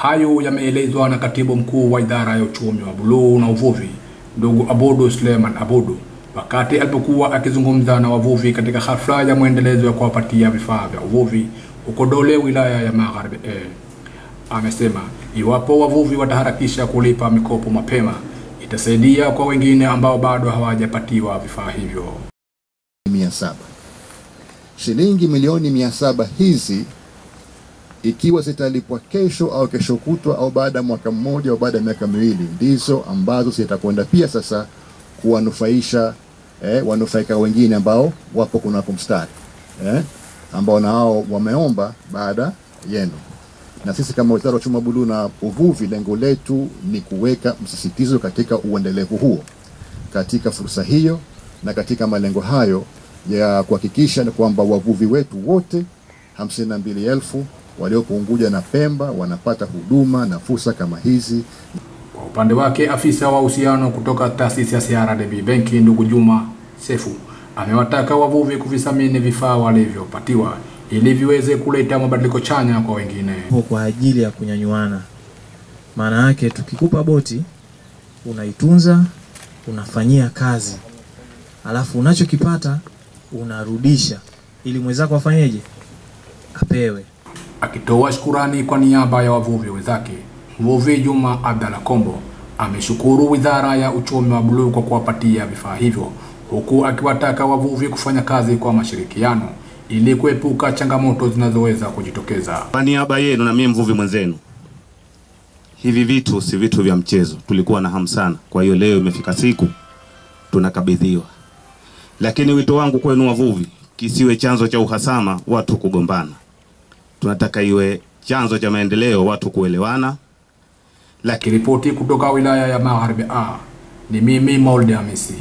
Hayo yameelezwa na katibu mkuu wa idara ya uchumi wa buluu na uvuvi, ndugu Aboud Suleiman Aboud, wakati alipokuwa akizungumza na wavuvi katika hafla ya muendelezo ya kuwapatia vifaa vya uvuvi huko Dole, wilaya ya Magharibi. Amesema iwapo wavuvi wataharakisha kulipa mikopo mapema, itasaidia kwa wengine ambao bado hawajapatiwa vifaa hivyo. 700 shilingi milioni 700 hizi, ikiwa zitalipwa kesho au kesho kutwa au baada ya mwaka mmoja au baada ya miaka miwili, ndizo ambazo zitakwenda pia sasa kuwanufaisha wanufaika wengine ambao wapo kuna kumstari ambao nao wameomba baada yenu. Na sisi kama Wizara ya Uchumi wa Buluu na Uvuvi, lengo letu ni kuweka msisitizo katika uendelevu huo, katika fursa hiyo na katika malengo hayo ya kuhakikisha kwamba wavuvi wetu wote 52,000 waliopo Unguja na Pemba wanapata huduma na fursa kama hizi. Kwa upande wake, afisa wa uhusiano kutoka taasisi ya CRDB Benki, ndugu Juma Sefu, amewataka wavuvi kuvisamini vifaa walivyopatiwa ili viweze kuleta mabadiliko chanya kwa wengine. Kwa ajili ya kunyanyuana. Maana yake tukikupa boti, unaitunza, unafanyia kazi, alafu unachokipata unarudisha ili mwenzako afanyeje? Apewe. Akitoa shukrani kwa niaba ya wavuvi wenzake, mvuvi Juma Abdalla Kombo ameshukuru Wizara ya Uchumi wa Buluu kwa kuwapatia vifaa hivyo, huku akiwataka wavuvi kufanya kazi kwa mashirikiano ili kuepuka changamoto zinazoweza kujitokeza. Kwa niaba yenu na mimi mvuvi mwenzenu, hivi vitu si vitu vya mchezo. Tulikuwa na hamu sana, kwa hiyo leo imefika siku tunakabidhiwa. Lakini wito wangu kwenu wavuvi, kisiwe chanzo cha uhasama, watu kugombana. Tunataka iwe chanzo cha maendeleo, watu kuelewana. Lakini ripoti kutoka wilaya ya Magharibi ni mimi Maulid Hamisi.